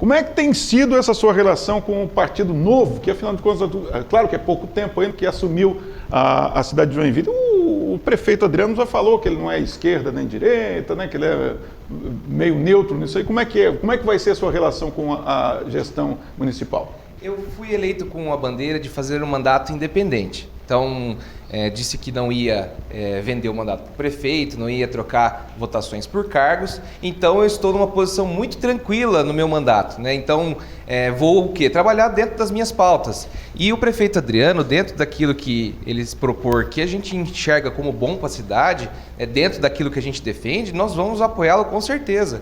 Como é que tem sido essa sua relação com o Partido Novo, que afinal de contas, claro que é pouco tempo ainda que assumiu a cidade de Joinville. O prefeito Adriano já falou que ele não é esquerda nem direita, né, que ele é meio neutro nisso aí. Como é que vai ser a sua relação com a gestão municipal? Eu fui eleito com a bandeira de fazer um mandato independente. Então, disse que não ia vender o mandato para o prefeito, não ia trocar votações por cargos. Então, eu estou numa posição muito tranquila no meu mandato, né? Então, vou o quê? Trabalhar dentro das minhas pautas. E o prefeito Adriano, dentro daquilo que eles propor, que a gente enxerga como bom para a cidade, dentro daquilo que a gente defende, nós vamos apoiá-lo com certeza.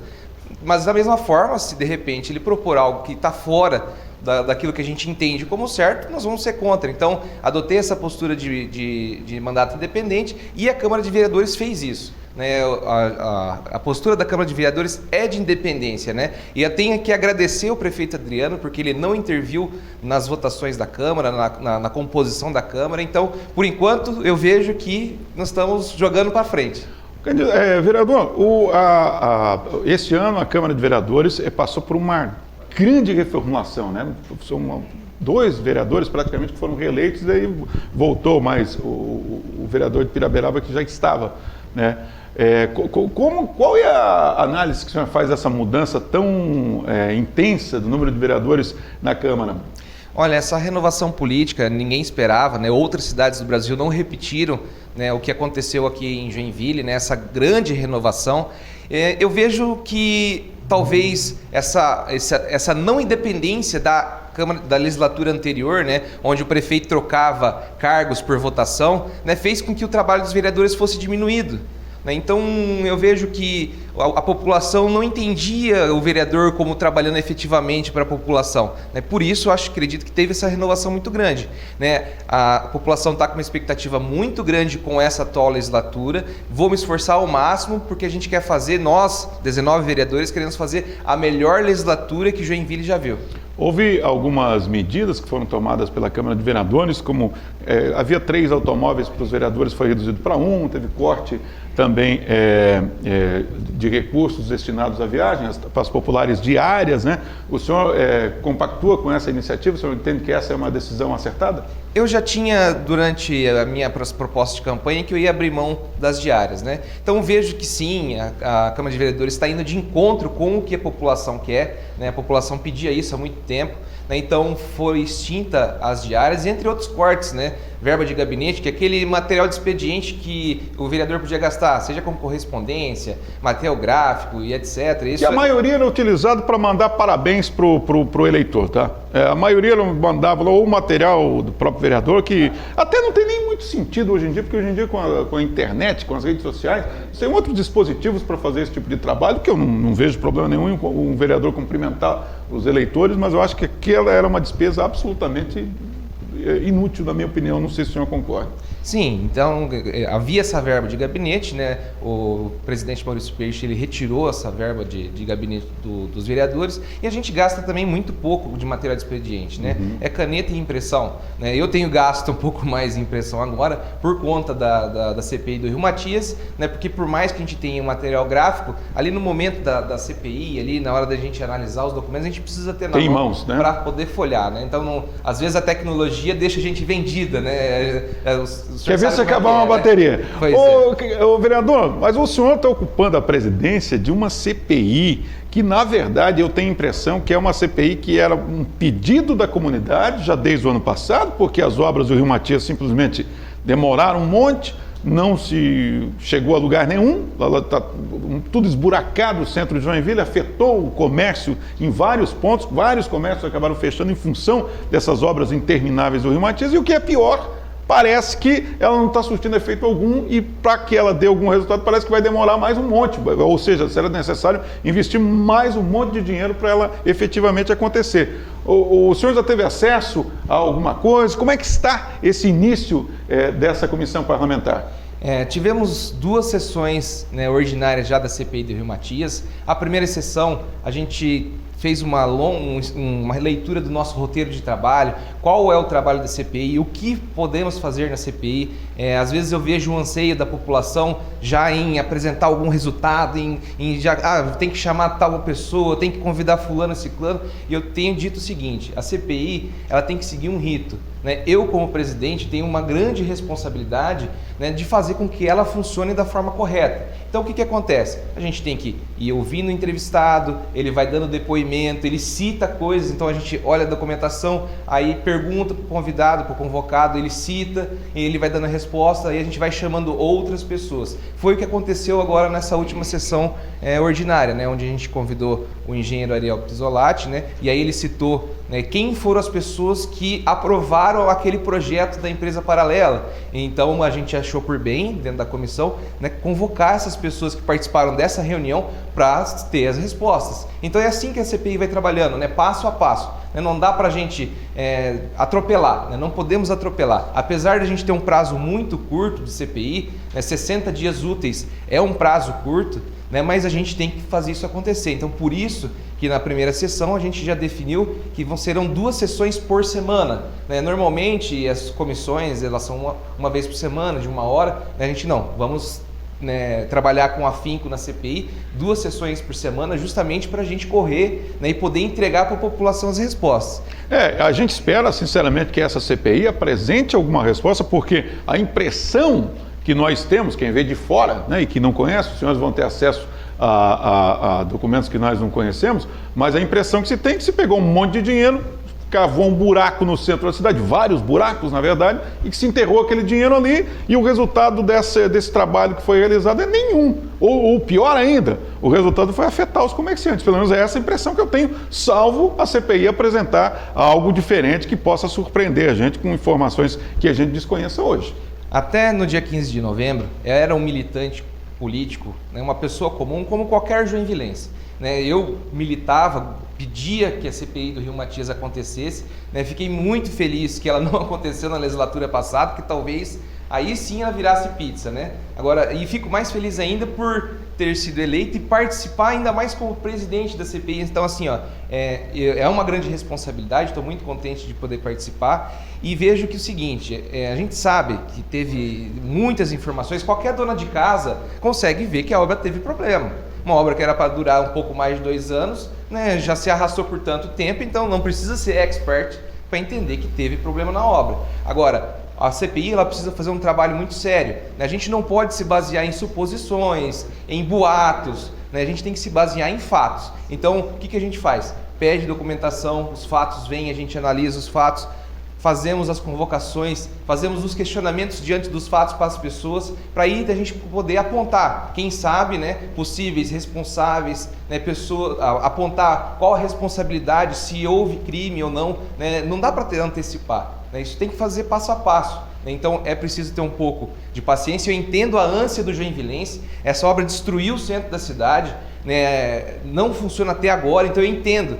Mas, da mesma forma, se de repente ele propor algo que está fora daquilo que a gente entende como certo, nós vamos ser contra. Então, adotei essa postura de mandato independente e a Câmara de Vereadores fez isso. Né? A postura da Câmara de Vereadores é de independência, né? E eu tenho que agradecer o prefeito Adriano, porque ele não interviu nas votações da Câmara, na composição da Câmara. Então, por enquanto, eu vejo que nós estamos jogando para frente. Vereador, este ano a Câmara de Vereadores passou por uma grande reformulação, né? São 2 vereadores praticamente que foram reeleitos, e aí voltou mais o vereador de Piraberaba que já estava, né? Qual é a análise que o senhor faz dessa mudança tão intensa do número de vereadores na Câmara? Olha, essa renovação política ninguém esperava, né? Outras cidades do Brasil não repetiram, né, o que aconteceu aqui em Joinville, né? Essa grande renovação. Eu vejo que talvez essa não independência da legislatura anterior, né, onde o prefeito trocava cargos por votação, né, fez com que o trabalho dos vereadores fosse diminuído. Então, eu vejo que a população não entendia o vereador como trabalhando efetivamente para a população. Por isso, eu acredito que teve essa renovação muito grande. A população está com uma expectativa muito grande com essa atual legislatura. Vou me esforçar ao máximo, porque a gente quer fazer, nós, 19 vereadores, queremos fazer a melhor legislatura que Joinville já viu. Houve algumas medidas que foram tomadas pela Câmara de Vereadores, como havia 3 automóveis para os vereadores, foi reduzido para 1, teve corte também de recursos destinados à viagem, para as populares diárias, né? O senhor compactua com essa iniciativa? O senhor entende que essa é uma decisão acertada? Eu já tinha, durante a minha proposta de campanha, que eu ia abrir mão das diárias, né? Então vejo que sim, a Câmara de Vereadores está indo de encontro com o que a população quer, né? A população pedia isso há muito tempo, né? Então foi extinta as diárias, entre outros cortes, né? Verba de gabinete, que é aquele material de expediente que o vereador podia gastar, seja com correspondência, material gráfico e etc. Isso a maioria era utilizado para mandar parabéns pro eleitor, tá? A maioria mandava ou o material do próprio vereador, que até não tem nem muito sentido hoje em dia, porque hoje em dia com a internet, com as redes sociais, tem outros dispositivos para fazer esse tipo de trabalho, que eu não vejo problema nenhum em um vereador cumprimentar os eleitores, mas eu acho que aquela era uma despesa absolutamente inútil, na minha opinião. Não sei se o senhor concorda. Sim, então havia essa verba de gabinete, né? O presidente Maurício Peixe, ele retirou essa verba de gabinete dos vereadores, e a gente gasta também muito pouco de material de expediente, né? É caneta e impressão, né? Eu tenho gasto um pouco mais em impressão agora por conta da CPI do Rio Matias, né? Porque por mais que a gente tenha um material gráfico, ali no momento da CPI, ali na hora da gente analisar os documentos, a gente precisa ter na mão, né? Para poder folhar, né? Então, às vezes a tecnologia deixa a gente vendida, né? Quer ver se acabar uma bateria? Ô, vereador, mas o senhor está ocupando a presidência de uma CPI que, na verdade, eu tenho a impressão que é uma CPI que era um pedido da comunidade já desde o ano passado, porque as obras do Rio Matias simplesmente demoraram um monte, não se chegou a lugar nenhum, está tudo esburacado. O centro de Joinville afetou o comércio em vários pontos, vários comércios acabaram fechando em função dessas obras intermináveis do Rio Matias, e o que é pior, parece que ela não está surtindo efeito algum, e para que ela dê algum resultado parece que vai demorar mais um monte, ou seja, será necessário investir mais um monte de dinheiro para ela efetivamente acontecer. O senhor já teve acesso a alguma coisa? Como é que está esse início dessa comissão parlamentar? Tivemos 2 sessões, né, ordinárias já da CPI do Rio Matias. A primeira sessão a gente fez uma leitura do nosso roteiro de trabalho, qual é o trabalho da CPI, o que podemos fazer na CPI. Às vezes eu vejo um anseio da população já em apresentar algum resultado, tem que chamar tal pessoa, tem que convidar fulano, ciclano, e eu tenho dito o seguinte: a CPI ela tem que seguir um rito. Eu, como presidente, tenho uma grande responsabilidade, de fazer com que ela funcione da forma correta. Então, o que acontece? A gente tem que ir ouvindo o entrevistado, ele vai dando depoimento, ele cita coisas, então a gente olha a documentação, aí pergunta para o convidado, para o convocado, ele cita, ele vai dando a resposta, aí a gente vai chamando outras pessoas. Foi o que aconteceu agora nessa última sessão ordinária, onde a gente convidou o engenheiro Ariel Pizzolatti, e aí ele citou quem foram as pessoas que aprovaram aquele projeto da empresa paralela. Então a gente achou por bem, dentro da comissão, convocar essas pessoas que participaram dessa reunião para ter as respostas. Então é assim que a CPI vai trabalhando, passo a passo. Não dá para a gente atropelar, não podemos atropelar. Apesar de a gente ter um prazo muito curto de CPI, 60 dias úteis é um prazo curto, mas a gente tem que fazer isso acontecer. Então, por isso que na primeira sessão a gente já definiu que serão 2 sessões por semana. Normalmente as comissões elas são uma vez por semana, de 1 hora. A gente vamos trabalhar com afinco na CPI, 2 sessões por semana, justamente para a gente correr e poder entregar para a população as respostas. A gente espera, sinceramente, que essa CPI apresente alguma resposta, porque a impressão que nós temos, quem vê de fora e que não conhece, os senhores vão ter acesso a documentos que nós não conhecemos, mas a impressão que se tem é que se pegou um monte de dinheiro, cavou um buraco no centro da cidade, vários buracos, na verdade, e que se enterrou aquele dinheiro ali, e o resultado desse trabalho que foi realizado é nenhum. Ou pior ainda, o resultado foi afetar os comerciantes. Pelo menos é essa a impressão que eu tenho, salvo a CPI apresentar algo diferente que possa surpreender a gente com informações que a gente desconheça hoje. Até no dia 15 de novembro, eu era um militante político, uma pessoa comum, como qualquer joinvilense. Eu militava, pedia que a CPI do Rio Matias acontecesse, fiquei muito feliz que ela não aconteceu na legislatura passada, que talvez aí sim ela virasse pizza, Agora, e fico mais feliz ainda por ter sido eleito e participar ainda mais como presidente da CPI. Então, assim, é uma grande responsabilidade, estou muito contente de poder participar e vejo que o seguinte, a gente sabe que teve muitas informações, qualquer dona de casa consegue ver que a obra teve problema. Uma obra que era para durar um pouco mais de 2 anos, já se arrastou por tanto tempo, então não precisa ser expert para entender que teve problema na obra. Agora, a CPI ela precisa fazer um trabalho muito sério. A gente não pode se basear em suposições, em boatos, a gente tem que se basear em fatos. Então, o que a gente faz? Pede documentação, os fatos vêm, a gente analisa os fatos, fazemos as convocações, fazemos os questionamentos diante dos fatos para as pessoas, para aí a gente poder apontar, quem sabe, possíveis responsáveis, apontar qual a responsabilidade, se houve crime ou não, não dá para antecipar, isso tem que fazer passo a passo. Então é preciso ter um pouco de paciência. Eu entendo a ânsia do joinvilense, essa obra destruiu o centro da cidade, não funciona até agora, então eu entendo,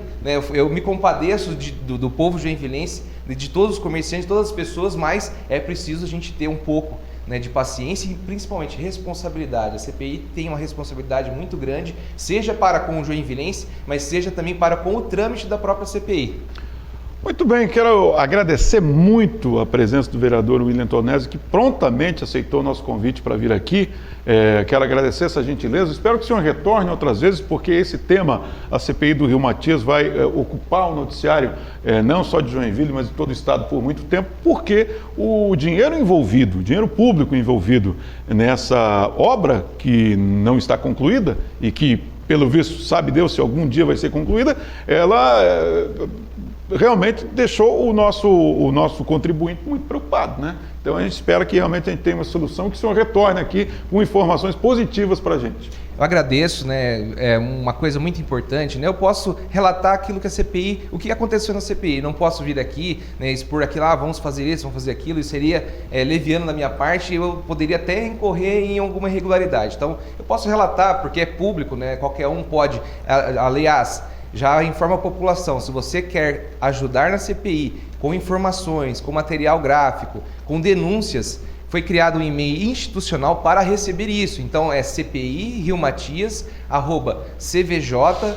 eu me compadeço do povo joinvilense, de todos os comerciantes, todas as pessoas, mas é preciso a gente ter um pouco de paciência e principalmente responsabilidade. A CPI tem uma responsabilidade muito grande, seja para com o joinvilense, mas seja também para com o trâmite da própria CPI. Muito bem, quero agradecer muito a presença do vereador William Tornesi, que prontamente aceitou o nosso convite para vir aqui. Quero agradecer essa gentileza. Espero que o senhor retorne outras vezes, porque esse tema, a CPI do Rio Matias, vai ocupar o noticiário não só de Joinville, mas de todo o estado por muito tempo, porque o dinheiro envolvido, o dinheiro público envolvido nessa obra que não está concluída e que, pelo visto, sabe Deus se algum dia vai ser concluída, ela realmente deixou o nosso contribuinte muito preocupado, Então a gente espera que realmente a gente tenha uma solução, que o senhor retorne aqui com informações positivas para a gente. Eu agradeço, é uma coisa muito importante, eu posso relatar aquilo que a CPI, o que aconteceu na CPI, não posso vir aqui, expor aquilo, vamos fazer isso, vamos fazer aquilo, isso seria leviano da minha parte, eu poderia até incorrer em alguma irregularidade. Então eu posso relatar, porque é público, qualquer um pode, aliás, já informa a população, se você quer ajudar na CPI com informações, com material gráfico, com denúncias, foi criado um e-mail institucional para receber isso. Então é cpi.riomatias@cvj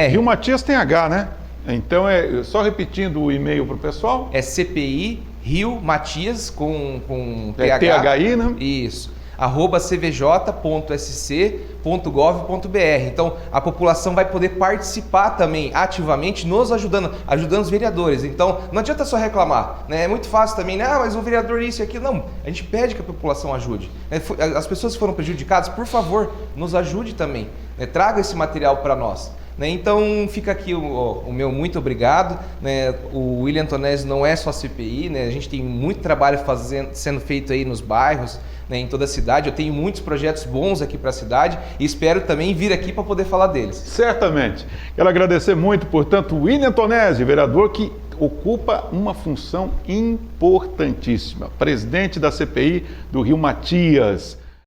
Rio Matias tem H, né? Então, só repetindo o e-mail para o pessoal. É CPI Rio Matias com TH. THI, né? Isso. @cvj.sc.gov.br. Então, a população vai poder participar também ativamente, nos ajudando os vereadores. Então, não adianta só reclamar, né? É muito fácil também, né? Mas o vereador isso e aquilo. Não, a gente pede que a população ajude. As pessoas que foram prejudicadas, por favor, nos ajude também, né? Traga esse material para nós. Então fica aqui o meu muito obrigado, né? O William Antonésio não é só CPI, né? A gente tem muito trabalho sendo feito aí nos bairros, né? Em toda a cidade. Eu tenho muitos projetos bons aqui para a cidade e espero também vir aqui para poder falar deles. Certamente. Quero agradecer muito, portanto, o William Antonésio, vereador que ocupa uma função importantíssima, presidente da CPI do Rio Matias.